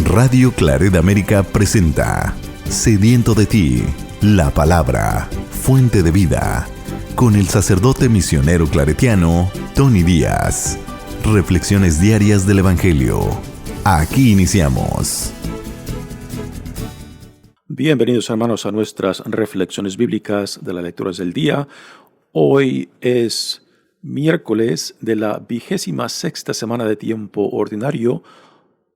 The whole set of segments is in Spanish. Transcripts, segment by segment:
Radio Claret América presenta Sediento de ti, la palabra, fuente de vida, con el sacerdote misionero claretiano, Tony Díaz. Reflexiones diarias del Evangelio. Aquí iniciamos. Bienvenidos, hermanos, a nuestras reflexiones bíblicas de las lecturas del día. Hoy es miércoles de la 26ª semana de tiempo ordinario,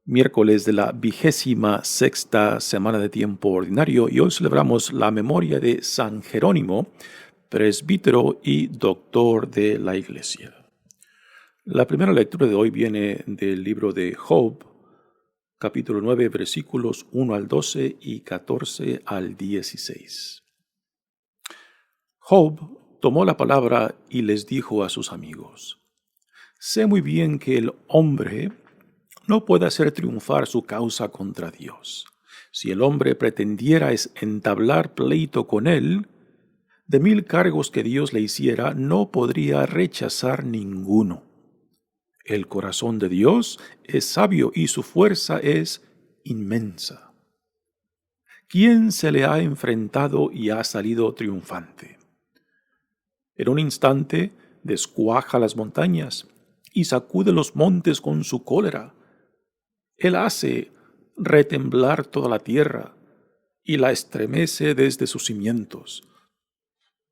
miércoles de la 26ª semana de tiempo ordinario, y hoy celebramos la memoria de San Jerónimo, presbítero y doctor de la Iglesia. La primera lectura de hoy viene del libro de Job, capítulo 9, versículos 1 al 12 y 14 al 16. Job tomó la palabra y les dijo a sus amigos: sé muy bien que el hombre no puede hacer triunfar su causa contra Dios. Si el hombre pretendiera entablar pleito con él, de 1000 cargos que Dios le hiciera, no podría rechazar ninguno. El corazón de Dios es sabio y su fuerza es inmensa. ¿Quién se le ha enfrentado y ha salido triunfante? En un instante descuaja las montañas y sacude los montes con su cólera. Él hace retemblar toda la tierra y la estremece desde sus cimientos.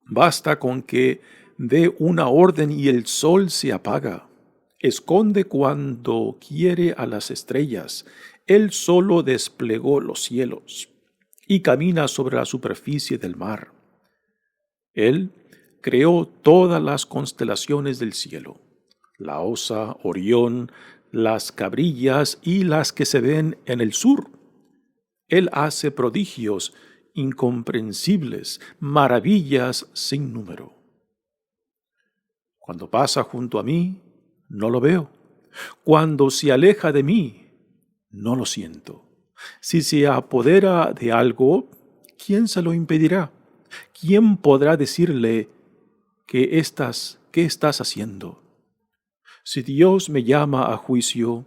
Basta con que dé una orden y el sol se apaga. Esconde cuando quiere a las estrellas. Él solo desplegó los cielos y camina sobre la superficie del mar. Él creó todas las constelaciones del cielo, la Osa, Orión, las cabrillas y las que se ven en el sur. Él hace prodigios incomprensibles, maravillas sin número. Cuando pasa junto a mí, no lo veo. Cuando se aleja de mí, no lo siento. Si se apodera de algo, ¿quién se lo impedirá? ¿Quién podrá decirle qué estás haciendo? Si Dios me llama a juicio,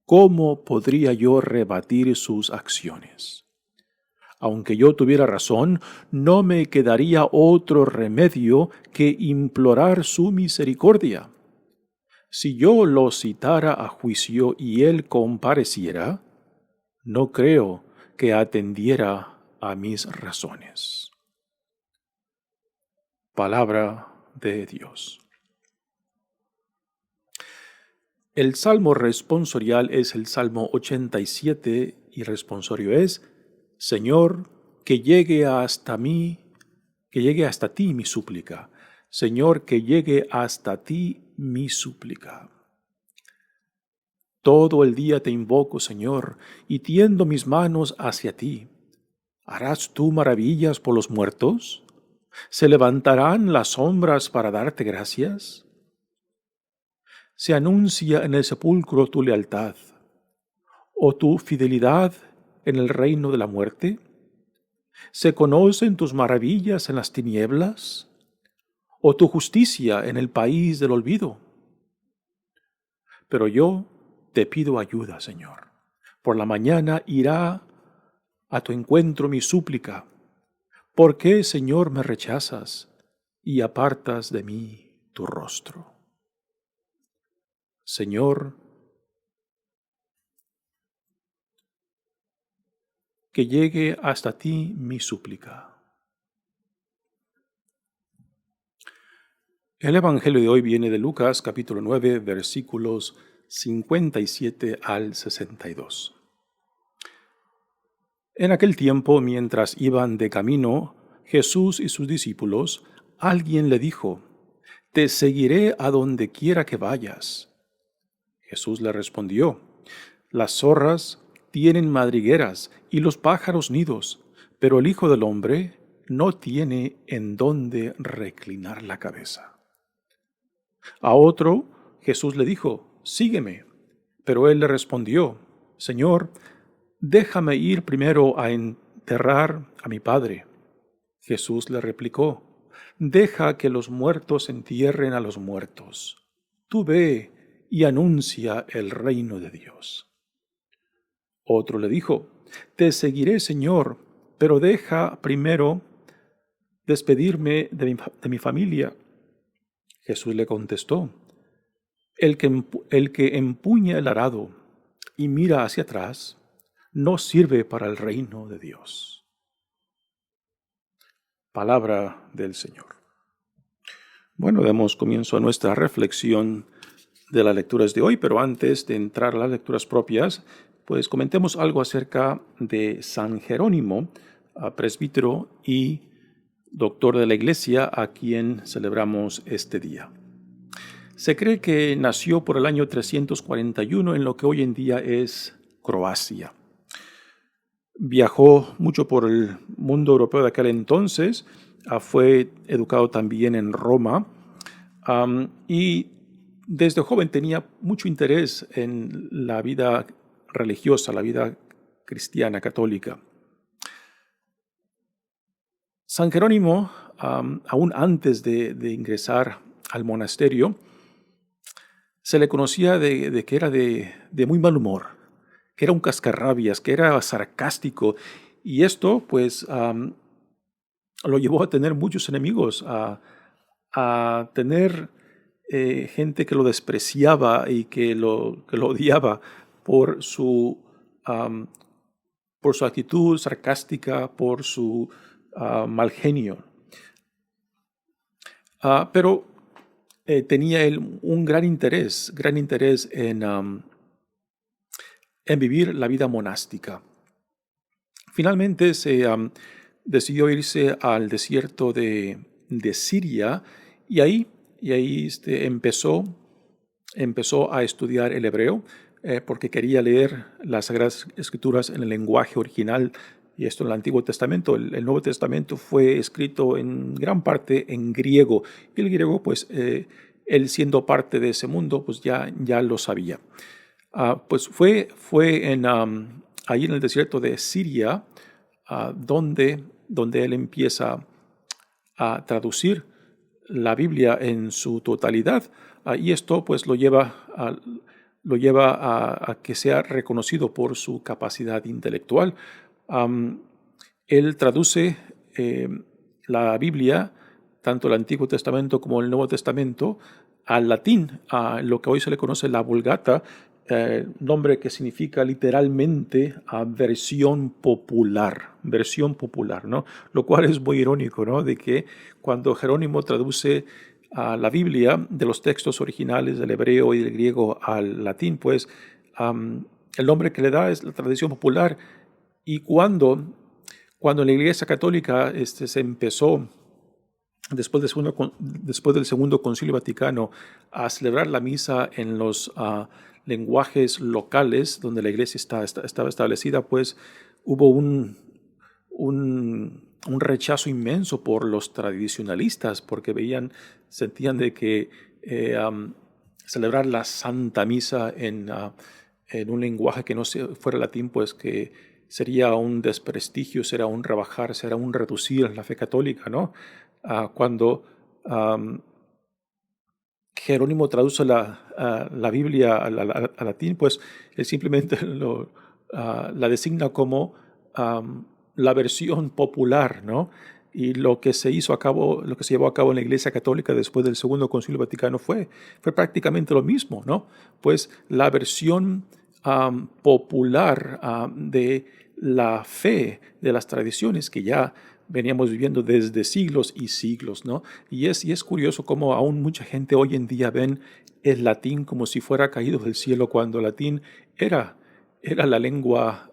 ¿cómo podría yo rebatir sus acciones? Aunque yo tuviera razón, no me quedaría otro remedio que implorar su misericordia. Si yo lo citara a juicio y él compareciera, no creo que atendiera a mis razones. Palabra de Dios. El salmo responsorial es el Salmo 87 y responsorio es: Señor, que llegue hasta ti mi súplica. Señor, que llegue hasta ti mi súplica. Todo el día te invoco, Señor, y tiendo mis manos hacia ti. ¿Harás tú maravillas por los muertos? ¿Se levantarán las sombras para darte gracias? ¿Se anuncia en el sepulcro tu lealtad o tu fidelidad en el reino de la muerte? ¿Se conocen tus maravillas en las tinieblas o tu justicia en el país del olvido? Pero yo te pido ayuda, Señor. Por la mañana irá a tu encuentro mi súplica. ¿Por qué, Señor, me rechazas y apartas de mí tu rostro? Señor, que llegue hasta ti mi súplica. El Evangelio de hoy viene de Lucas, capítulo 9, versículos 57 al 62. En aquel tiempo, mientras iban de camino, Jesús y sus discípulos, alguien le dijo: te seguiré a donde quiera que vayas. Jesús le respondió: las zorras tienen madrigueras y los pájaros nidos, pero el Hijo del Hombre no tiene en dónde reclinar la cabeza. A otro Jesús le dijo: sígueme. Pero él le respondió: Señor, déjame ir primero a enterrar a mi padre. Jesús le replicó: deja que los muertos entierren a los muertos. Tú ve y anuncia el reino de Dios. Otro le dijo, te seguiré, Señor, pero deja primero despedirme de mi familia. Jesús le contestó, el que empuña el arado y mira hacia atrás, no sirve para el reino de Dios. Palabra del Señor. Bueno, damos comienzo a nuestra reflexión de las lecturas de hoy, pero antes de entrar a las lecturas propias, pues comentemos algo acerca de San Jerónimo, presbítero y doctor de la Iglesia, a quien celebramos este día. Se cree que nació por el año 341 en lo que hoy en día es Croacia. Viajó mucho por el mundo europeo de aquel entonces, fue educado también en Roma y desde joven tenía mucho interés en la vida religiosa, la vida cristiana, católica. San Jerónimo, aún antes de ingresar al monasterio, se le conocía de que era de muy mal humor, que era un cascarrabias, que era sarcástico, y esto pues lo llevó a tener muchos enemigos, a tener gente que lo despreciaba y que lo odiaba por su actitud sarcástica, por su mal genio. Pero tenía él un gran interés en vivir la vida monástica. Finalmente se decidió irse al desierto de Siria y ahí empezó a estudiar el hebreo porque quería leer las Sagradas Escrituras en el lenguaje original, y esto en el Antiguo Testamento. El Nuevo Testamento fue escrito en gran parte en griego, y el griego, pues, él siendo parte de ese mundo, pues ya lo sabía. Pues fue ahí en el desierto de Siria donde él empieza a traducir la Biblia en su totalidad, y esto pues lo lleva a que sea reconocido por su capacidad intelectual. Él traduce la Biblia, tanto el Antiguo Testamento como el Nuevo Testamento, al latín, a lo que hoy se le conoce la Vulgata, nombre que significa literalmente versión popular, ¿no? Lo cual es muy irónico, ¿no? De que cuando Jerónimo traduce la Biblia de los textos originales del hebreo y del griego al latín, pues el nombre que le da es la tradición popular. Y cuando en la Iglesia Católica se empezó, después del Segundo Concilio Vaticano, a celebrar la misa en los lenguajes locales donde la Iglesia estaba establecida, pues hubo un rechazo inmenso por los tradicionalistas, porque sentían de que celebrar la Santa Misa en un lenguaje que no fuera latín, pues que sería un desprestigio, será un rebajar, será un reducir la fe católica, ¿no? Cuando Jerónimo traduce la Biblia al latín, pues él simplemente la designa como la versión popular, ¿no? Y lo que se llevó a cabo en la Iglesia Católica después del Segundo Concilio Vaticano fue prácticamente lo mismo, ¿no? Pues la versión popular de la fe, de las tradiciones que ya veníamos viviendo desde siglos y siglos, ¿no? Y es curioso cómo aún mucha gente hoy en día ven el latín como si fuera caído del cielo, cuando el latín era la lengua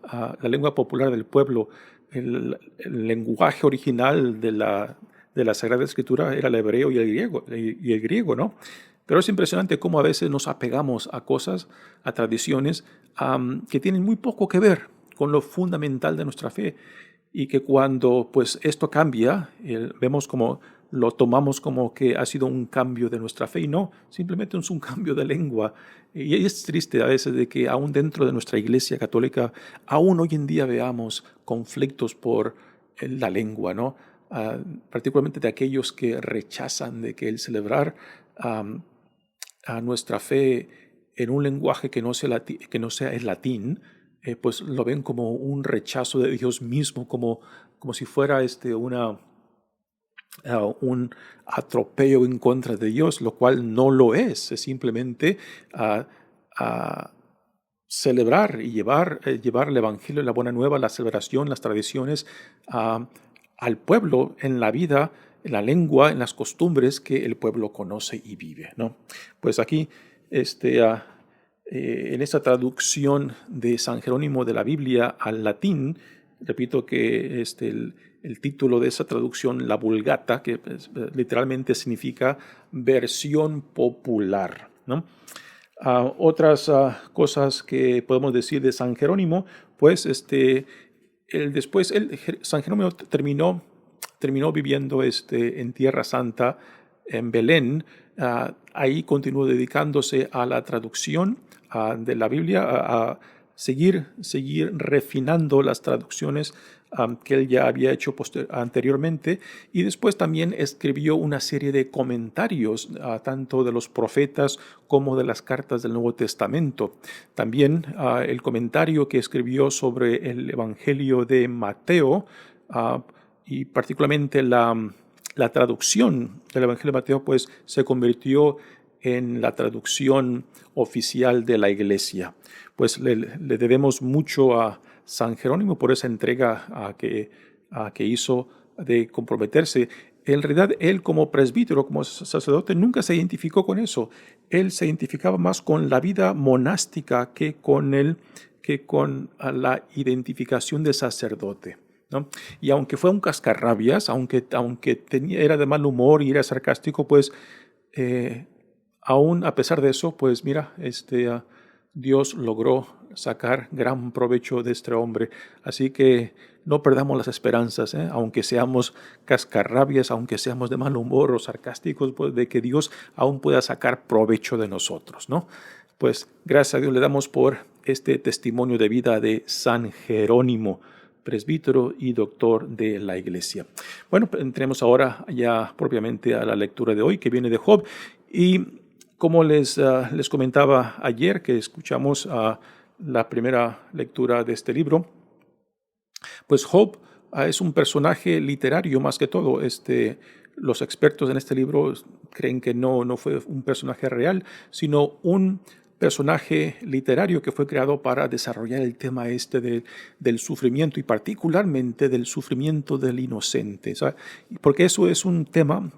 popular del pueblo. El lenguaje original de la Sagrada Escritura era el hebreo y el griego, ¿no? Pero es impresionante cómo a veces nos apegamos a cosas, a tradiciones que tienen muy poco que ver con lo fundamental de nuestra fe, y que cuando pues esto cambia, vemos como lo tomamos como que ha sido un cambio de nuestra fe, y no, simplemente es un cambio de lengua. Y es triste a veces de que aún dentro de nuestra Iglesia Católica, aún hoy en día veamos conflictos por la lengua, ¿no? Particularmente de aquellos que rechazan de que el celebrar a nuestra fe en un lenguaje que no sea el latín, pues lo ven como un rechazo de Dios mismo, como si fuera un atropello en contra de Dios, lo cual no lo es simplemente a celebrar y llevar el Evangelio, la buena nueva, la celebración, las tradiciones al pueblo en la vida, en la lengua, en las costumbres que el pueblo conoce y vive, ¿no? Pues aquí, en esta traducción de San Jerónimo de la Biblia al latín, repito que el título de esa traducción, la Vulgata, que literalmente significa versión popular, ¿no? Otras cosas que podemos decir de San Jerónimo, pues San Jerónimo terminó viviendo en Tierra Santa, en Belén. Ahí continuó dedicándose a la traducción de la Biblia, a seguir refinando las traducciones que él ya había hecho anteriormente, y después también escribió una serie de comentarios tanto de los profetas como de las cartas del Nuevo Testamento. También el comentario que escribió sobre el Evangelio de Mateo y particularmente la traducción del Evangelio de Mateo, pues se convirtió en la traducción oficial de la Iglesia. Pues le debemos mucho a San Jerónimo por esa entrega que hizo de comprometerse. En realidad, él como presbítero, como sacerdote, nunca se identificó con eso. Él se identificaba más con la vida monástica que con la identificación de sacerdote, ¿no? Y aunque fue un cascarrabias, aunque era de mal humor y era sarcástico, pues aún a pesar de eso, pues mira, Dios logró sacar gran provecho de este hombre. Así que no perdamos las esperanzas, aunque seamos cascarrabias, aunque seamos de mal humor o sarcásticos, pues de que Dios aún pueda sacar provecho de nosotros, ¿no? Pues gracias a Dios le damos por este testimonio de vida de San Jerónimo, presbítero y doctor de la Iglesia. Bueno, entremos ahora ya propiamente a la lectura de hoy, que viene de Job. Y como les comentaba ayer que escuchamos la primera lectura de este libro, pues Job es un personaje literario más que todo. Los expertos en este libro creen que no fue un personaje real, sino un personaje literario que fue creado para desarrollar el tema del sufrimiento y particularmente del sufrimiento del inocente, ¿sabes? Porque eso es un tema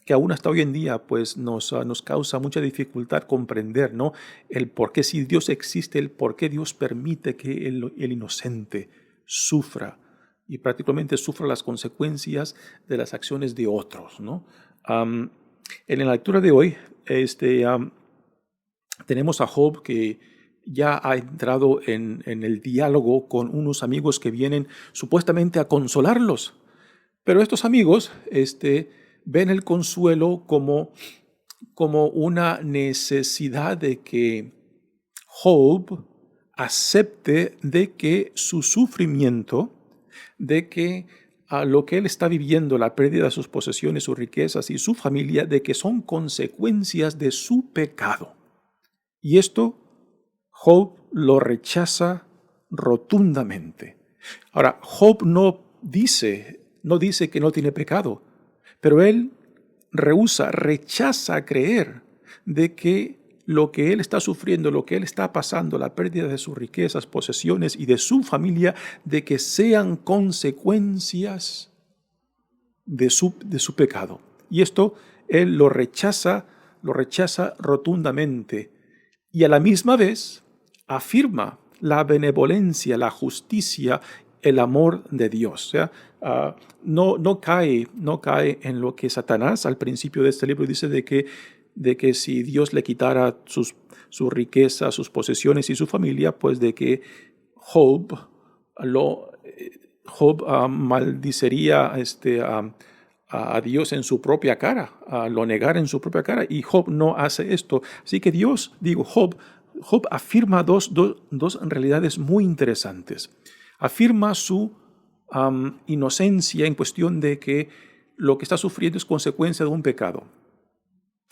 que aún hasta hoy en día pues nos causa mucha dificultad comprender, ¿no? El por qué, si Dios existe, el por qué Dios permite que el inocente sufra y prácticamente sufra las consecuencias de las acciones de otros, ¿no? En la lectura de hoy tenemos a Job que ya ha entrado en el diálogo con unos amigos que vienen supuestamente a consolarlos, pero estos amigos ven el consuelo como una necesidad de que Job acepte de que su sufrimiento, de que lo que él está viviendo, la pérdida de sus posesiones, sus riquezas y su familia, de que son consecuencias de su pecado. Y esto Job lo rechaza rotundamente. Ahora, Job no dice que no tiene pecado, pero él rechaza creer de que lo que él está sufriendo, lo que él está pasando, la pérdida de sus riquezas, posesiones y de su familia, de que sean consecuencias de su pecado. Y esto él lo rechaza rotundamente. Y a la misma vez afirma la benevolencia, la justicia, el amor de Dios. O sea, no cae en lo que Satanás al principio de este libro dice de que si Dios le quitara su riqueza, sus posesiones y su familia, pues de que Job maldiciría a Dios en su propia cara, lo negara en su propia cara, y Job no hace esto. Así que Job afirma dos realidades muy interesantes. Afirma su inocencia en cuestión de que lo que está sufriendo es consecuencia de un pecado.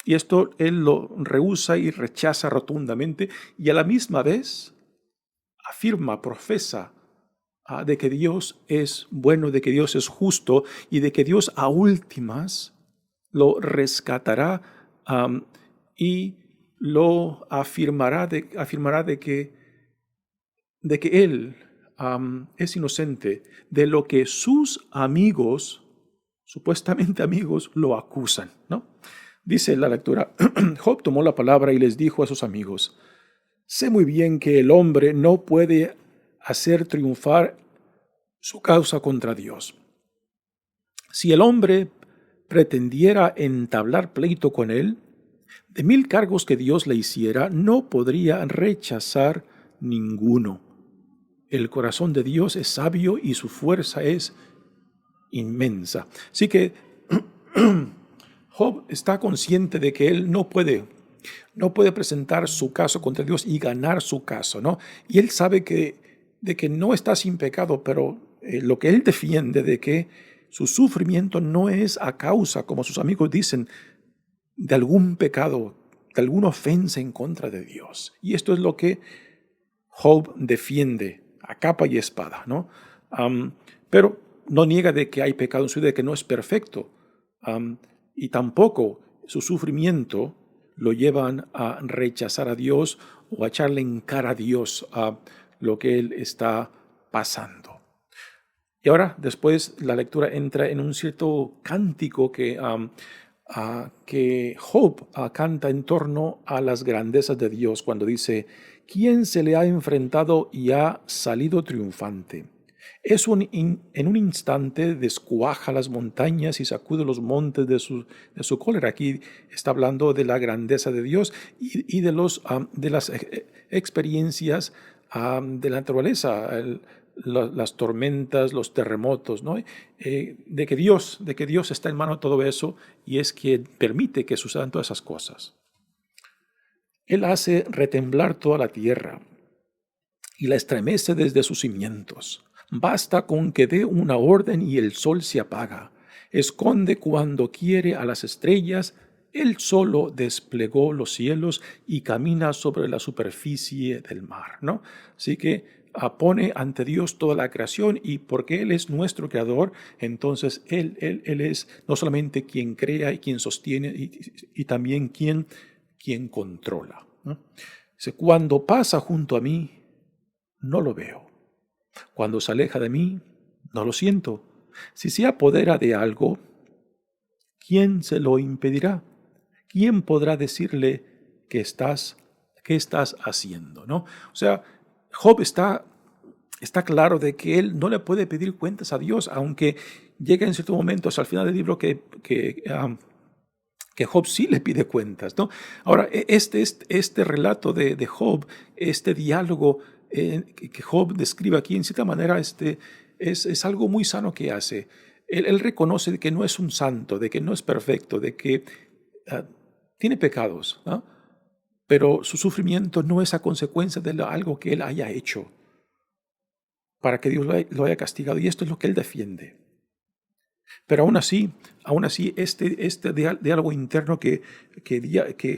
Y esto él lo rehúsa y rechaza rotundamente, y a la misma vez afirma, profesa de que Dios es bueno, de que Dios es justo y de que Dios a últimas lo rescatará y lo afirmará de que Él es inocente de lo que sus amigos, supuestamente amigos, lo acusan, ¿no? Dice la lectura, Job tomó la palabra y les dijo a sus amigos, sé muy bien que el hombre no puede hacer triunfar su causa contra Dios. Si el hombre pretendiera entablar pleito con él, de 1000 cargos que Dios le hiciera, no podría rechazar ninguno. El corazón de Dios es sabio y su fuerza es inmensa. Así que Job está consciente de que él no puede presentar su caso contra Dios y ganar su caso, ¿no? Y él sabe de que no está sin pecado, pero lo que él defiende de que su sufrimiento no es a causa, como sus amigos dicen, de algún pecado, de alguna ofensa en contra de Dios. Y esto es lo que Job defiende a capa y espada, ¿no? Pero no niega de que hay pecado en su vida, de que no es perfecto. Y tampoco su sufrimiento lo llevan a rechazar a Dios o a echarle en cara a Dios a lo que él está pasando. Y ahora, después, la lectura entra en un cierto cántico que Job canta en torno a las grandezas de Dios cuando dice, ¿quién se le ha enfrentado y ha salido triunfante? En un instante descuaja las montañas y sacude los montes de su cólera. Aquí está hablando de la grandeza de Dios y de las experiencias de la naturaleza, las tormentas, los terremotos, ¿no? De que Dios está en mano de todo eso y es quien permite que sucedan todas esas cosas. Él hace retemblar toda la tierra y la estremece desde sus cimientos. Basta con que dé una orden y el sol se apaga. Esconde cuando quiere a las estrellas. Él solo desplegó los cielos y camina sobre la superficie del mar, ¿no? Así que pone ante Dios toda la creación y porque Él es nuestro creador, entonces Él es no solamente quien crea y quien sostiene y también quien controla, ¿no? Dice, cuando pasa junto a mí, no lo veo. Cuando se aleja de mí, no lo siento. Si se apodera de algo, ¿quién se lo impedirá? ¿Quién podrá decirle qué estás haciendo, ¿no? O sea, Job está claro de que él no le puede pedir cuentas a Dios, aunque llega en ciertos momentos al final del libro que Job sí le pide cuentas, ¿no? Ahora, este relato de Job, este diálogo que Job describe aquí, en cierta manera, es algo muy sano que hace. Él reconoce de que no es un santo, de que no es perfecto, de que tiene pecados, ¿no? Pero su sufrimiento no es a consecuencia de algo que él haya hecho para que Dios lo haya castigado. Y esto es lo que él defiende. Pero aún así este diálogo interno que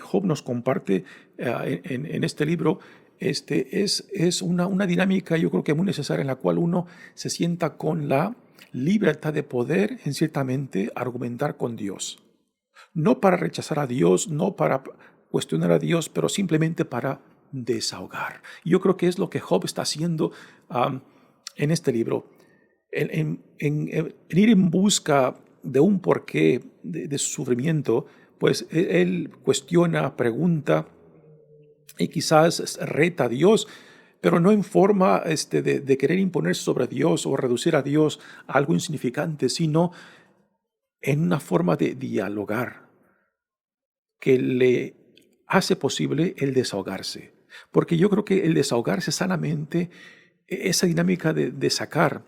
Job nos comparte en este libro es una dinámica, yo creo que muy necesaria, en la cual uno se sienta con la libertad de poder, en ciertamente, argumentar con Dios. No para rechazar a Dios, no para cuestionar a Dios, pero simplemente para desahogar. Yo creo que es lo que Job está haciendo en este libro. En ir en busca de un porqué de su sufrimiento, pues él cuestiona, pregunta y quizás reta a Dios, pero no en forma de querer imponerse sobre Dios o reducir a Dios a algo insignificante, sino en una forma de dialogar que le hace posible el desahogarse. Porque yo creo que el desahogarse sanamente, esa dinámica de sacar,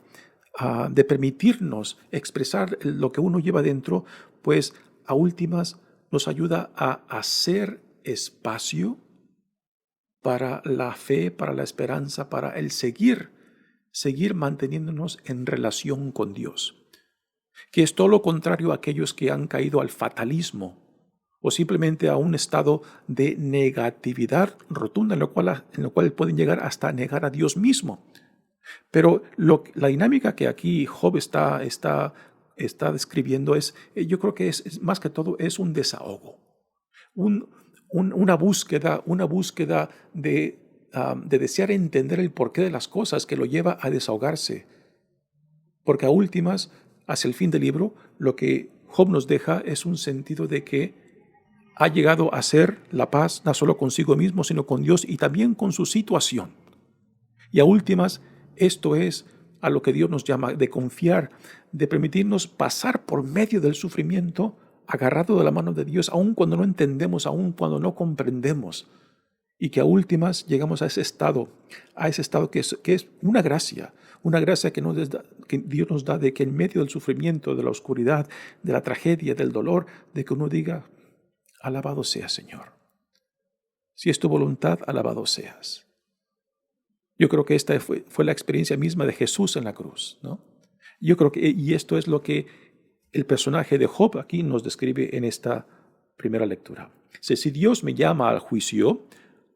de permitirnos expresar lo que uno lleva dentro, pues a últimas nos ayuda a hacer espacio para la fe, para la esperanza, para el seguir manteniéndonos en relación con Dios. Que es todo lo contrario a aquellos que han caído al fatalismo o simplemente a un estado de negatividad rotunda, en lo cual pueden llegar hasta negar a Dios mismo. Pero la dinámica que aquí Job está describiendo yo creo que es más que todo es un desahogo, una búsqueda de desear entender el porqué de las cosas que lo lleva a desahogarse. Porque a últimas, hacia el fin del libro, lo que Job nos deja es un sentido de que ha llegado a ser la paz no solo consigo mismo, sino con Dios y también con su situación. Y a últimas, esto es a lo que Dios nos llama, de confiar, de permitirnos pasar por medio del sufrimiento, agarrado de la mano de Dios, aun cuando no entendemos, aun cuando no comprendemos. Y que a últimas llegamos a ese estado que es una gracia que Dios nos da, de que en medio del sufrimiento, de la oscuridad, de la tragedia, del dolor, de que uno diga, alabado seas, Señor. Si es tu voluntad, alabado seas. Yo creo que esta fue la experiencia misma de Jesús en la cruz, ¿no? Yo creo y esto es lo que el personaje de Job aquí nos describe en esta primera lectura. Si Dios me llama al juicio,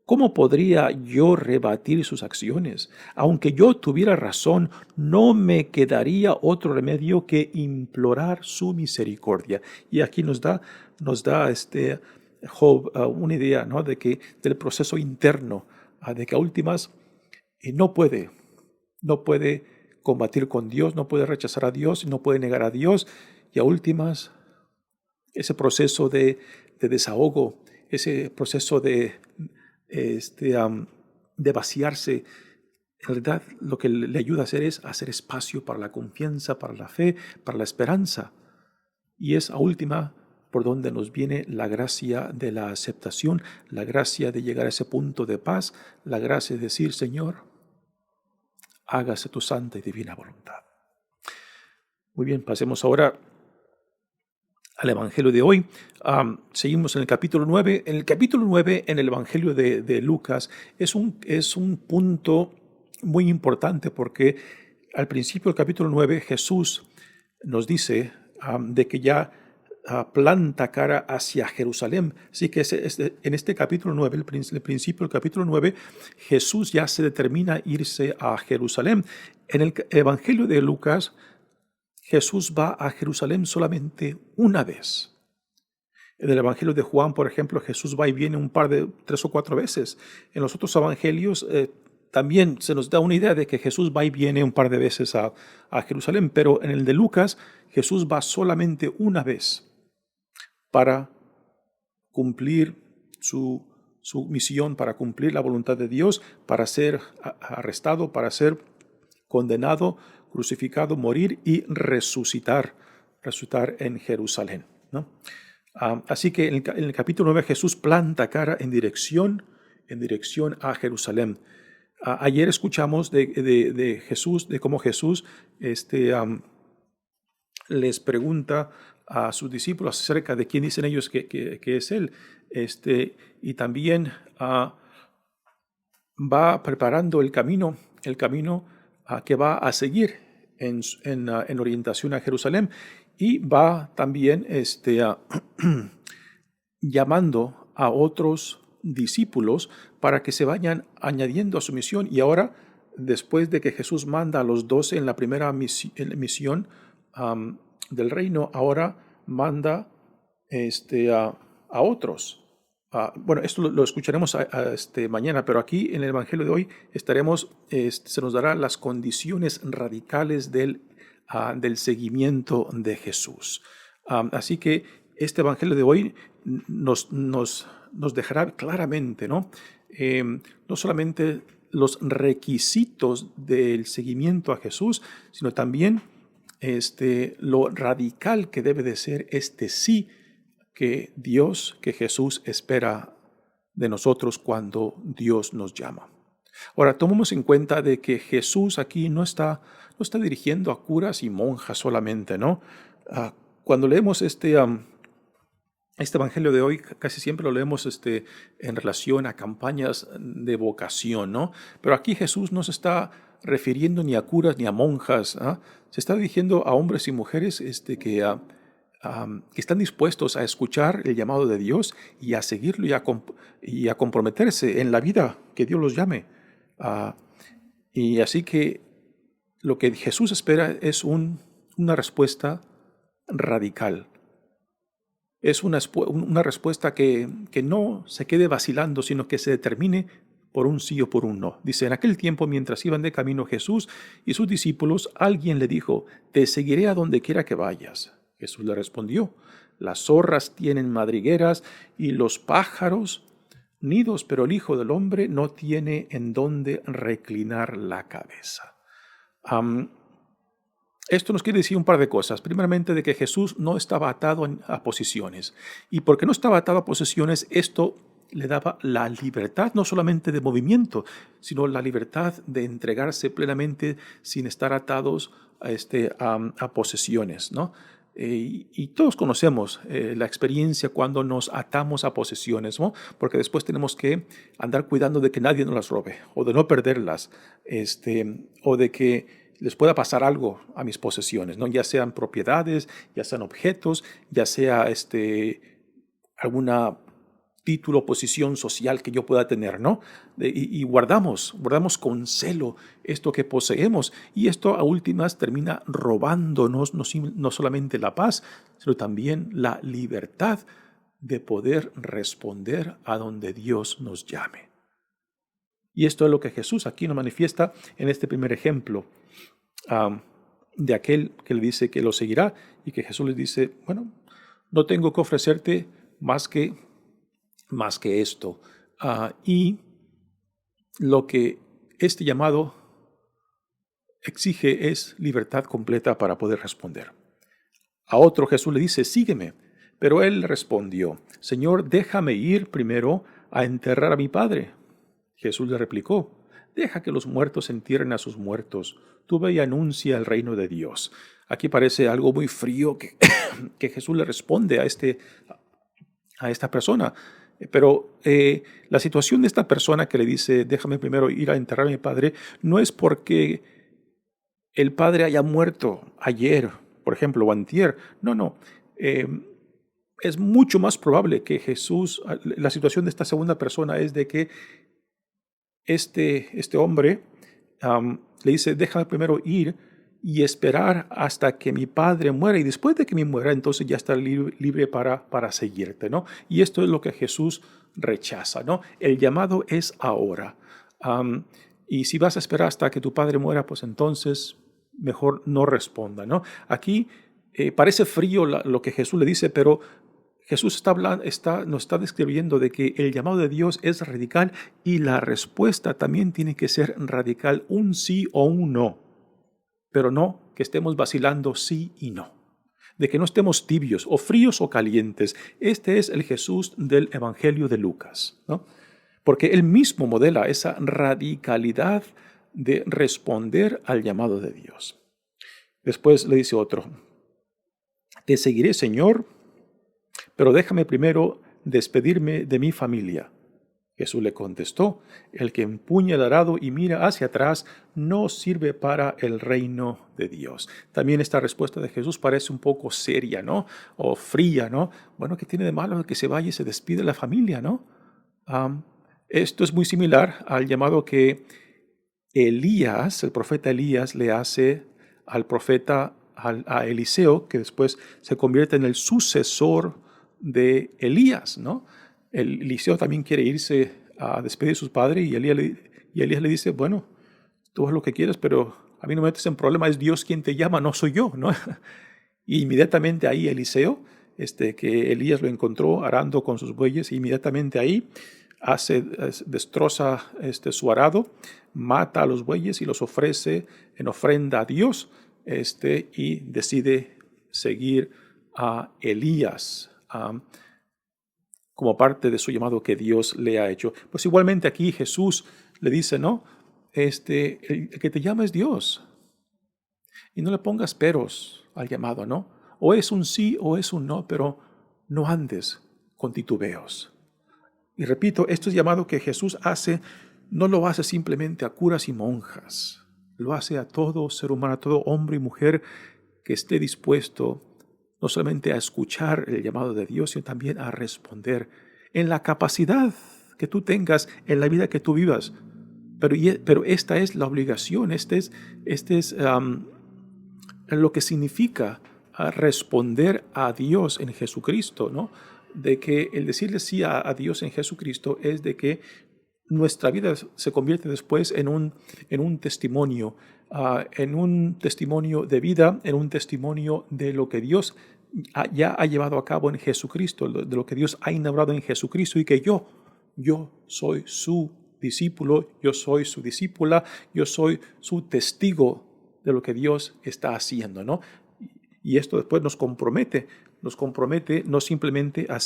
¿cómo podría yo rebatir sus acciones? Aunque yo tuviera razón, no me quedaría otro remedio que implorar su misericordia. Y aquí nos da Job una idea, ¿no? Del proceso interno, de que a últimas no puede combatir con Dios, no puede rechazar a Dios, no puede negar a Dios, y a últimas ese proceso de desahogo, ese proceso de vaciarse, en realidad lo que le ayuda a hacer es hacer espacio para la confianza, para la fe, para la esperanza. Y es a última por donde nos viene la gracia de la aceptación, la gracia de llegar a ese punto de paz, la gracia de decir, Señor, hágase tu santa y divina voluntad. Muy bien, pasemos ahora al Evangelio de hoy. Seguimos en el capítulo 9. En el capítulo 9, en el Evangelio de Lucas, es un punto muy importante porque al principio del capítulo 9 Jesús nos dice de que ya planta cara hacia Jerusalén. Así que en este capítulo 9, el principio del capítulo 9, Jesús ya se determina a irse a Jerusalén. En el Evangelio de Lucas, Jesús va a Jerusalén solamente una vez. En el Evangelio de Juan, por ejemplo, Jesús va y viene 3 o 4 veces. En los otros evangelios también se nos da una idea de que Jesús va y viene un par de veces a Jerusalén, pero en el de Lucas, Jesús va solamente una vez para cumplir su misión, para cumplir la voluntad de Dios, para ser arrestado, para ser condenado, crucificado, morir y resucitar en Jerusalén, ¿no? Así que en el capítulo 9 Jesús planta cara en dirección a Jerusalén. Ayer escuchamos de Jesús, de cómo Jesús les pregunta a sus discípulos acerca de quién dicen ellos que es Él. Y también va preparando el camino que va a seguir en orientación a Jerusalén, y va también llamando a otros discípulos para que se vayan añadiendo a su misión. Y ahora, después de que Jesús manda a los 12 en la primera misión del reino, ahora manda a otros. Bueno, esto lo escucharemos mañana, pero aquí en el Evangelio de hoy se nos dará las condiciones radicales del seguimiento de Jesús. Así que este Evangelio de hoy nos dejará claramente, ¿no? No solamente los requisitos del seguimiento a Jesús, sino también lo radical que debe de ser sí que Jesús espera de nosotros cuando Dios nos llama. Ahora, tomemos en cuenta de que Jesús aquí no está dirigiendo a curas y monjas solamente, ¿no? Cuando leemos este Evangelio de hoy, casi siempre lo leemos en relación a campañas de vocación, ¿no? Pero aquí Jesús no se está refiriendo ni a curas ni a monjas, ¿ah? Se está dirigiendo a hombres y mujeres que que están dispuestos a escuchar el llamado de Dios y a seguirlo y a comprometerse en la vida que Dios los llame. Y así que lo que Jesús espera es una respuesta radical. Es una respuesta que no se quede vacilando, sino que se determine por un sí o por un no. Dice, en aquel tiempo, mientras iban de camino Jesús y sus discípulos, alguien le dijo, te seguiré a donde quiera que vayas. Jesús le respondió, las zorras tienen madrigueras y los pájaros nidos, pero el Hijo del Hombre no tiene en dónde reclinar la cabeza. Esto nos quiere decir un par de cosas. Primeramente, de que Jesús no estaba atado a posiciones. Y porque no estaba atado a posiciones, esto le daba la libertad, no solamente de movimiento, sino la libertad de entregarse plenamente sin estar atados a posesiones, ¿no? Y todos conocemos la experiencia cuando nos atamos a posesiones, ¿no? Porque después tenemos que andar cuidando de que nadie nos las robe, o de no perderlas, o de que les pueda pasar algo a mis posesiones, ¿no? Ya sean propiedades, ya sean objetos, ya sea alguna título, posición social que yo pueda tener, ¿no? Y guardamos con celo esto que poseemos, y esto a últimas termina robándonos no solamente la paz, sino también la libertad de poder responder a donde Dios nos llame. Y esto es lo que Jesús aquí nos manifiesta en este primer ejemplo de aquel que le dice que lo seguirá, y que Jesús les dice, bueno, no tengo que ofrecerte más que esto. Y lo que este llamado exige es libertad completa para poder responder. A otro Jesús le dice, sígueme. Pero él respondió, Señor, déjame ir primero a enterrar a mi padre. Jesús le replicó, deja que los muertos entierren a sus muertos. Tú ve y anuncia el reino de Dios. Aquí parece algo muy frío que Jesús le responde a esta persona. Pero la situación de esta persona que le dice, déjame primero ir a enterrar a mi padre, no es porque el padre haya muerto ayer, por ejemplo, o antier. No. Es mucho más probable que Jesús, la situación de esta segunda persona es de que este hombre le dice, déjame primero ir y esperar hasta que mi padre muera, y después de que me muera, entonces ya estaré libre para seguirte, ¿no? Y esto es lo que Jesús rechaza, ¿no? El llamado es ahora. Y si vas a esperar hasta que tu padre muera, pues entonces mejor no responda, ¿no? Aquí parece frío lo que Jesús le dice, pero Jesús nos está describiendo de que el llamado de Dios es radical, y la respuesta también tiene que ser radical, un sí o un no. Pero no que estemos vacilando sí y no, de que no estemos tibios o fríos o calientes. Este es el Jesús del Evangelio de Lucas, ¿no? Porque él mismo modela esa radicalidad de responder al llamado de Dios. Después le dice otro, te seguiré, Señor, pero déjame primero despedirme de mi familia. Jesús le contestó, el que empuña el arado y mira hacia atrás no sirve para el reino de Dios. También esta respuesta de Jesús parece un poco seria, ¿no? O fría, ¿no? Bueno, ¿qué tiene de malo que se vaya y se despide de la familia, ¿no? Esto es muy similar al llamado que Elías, el profeta Elías, le hace al profeta, a Eliseo, que después se convierte en el sucesor de Elías, ¿no? Eliseo también quiere irse a despedir a sus padres, y Elías le dice, bueno, tú haz lo que quieras, pero a mí no me metes en problema, es Dios quien te llama, no soy yo, ¿no? Y inmediatamente ahí Eliseo, que Elías lo encontró arando con sus bueyes, inmediatamente ahí destroza su arado, mata a los bueyes y los ofrece en ofrenda a Dios, y decide seguir a Elías como parte de su llamado que Dios le ha hecho. Pues igualmente aquí Jesús le dice, no, el que te llama es Dios. Y no le pongas peros al llamado, ¿no? O es un sí o es un no, pero no andes con titubeos. Y repito, este llamado que Jesús hace, no lo hace simplemente a curas y monjas. Lo hace a todo ser humano, a todo hombre y mujer que esté dispuesto no solamente a escuchar el llamado de Dios, sino también a responder en la capacidad que tú tengas, en la vida que tú vivas. Pero esta es la obligación, este es lo que significa responder a Dios en Jesucristo, ¿no? De que el decirle sí a Dios en Jesucristo es de que nuestra vida se convierte después en un testimonio, en un testimonio de vida, en un testimonio de lo que Dios ya ha llevado a cabo en Jesucristo, de lo que Dios ha inaugurado en Jesucristo, y que yo soy su discípulo, yo soy su discípula, yo soy su testigo de lo que Dios está haciendo, ¿no? Y esto después nos compromete no simplemente a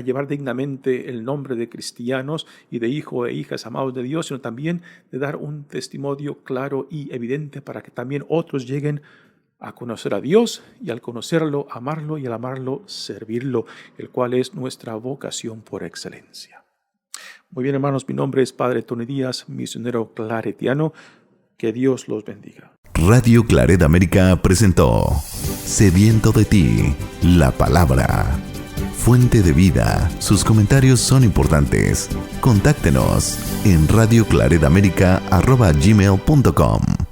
llevar dignamente el nombre de cristianos y de hijos e hijas amados de Dios, sino también de dar un testimonio claro y evidente para que también otros lleguen a conocer a Dios, y al conocerlo, amarlo, y al amarlo, servirlo, el cual es nuestra vocación por excelencia. Muy bien, hermanos, mi nombre es Padre Tony Díaz, misionero claretiano. Que Dios los bendiga. Radio Claret América presentó Sediento de ti, la palabra. Fuente de vida. Sus comentarios son importantes. Contáctenos en radioclaretamerica@gmail.com.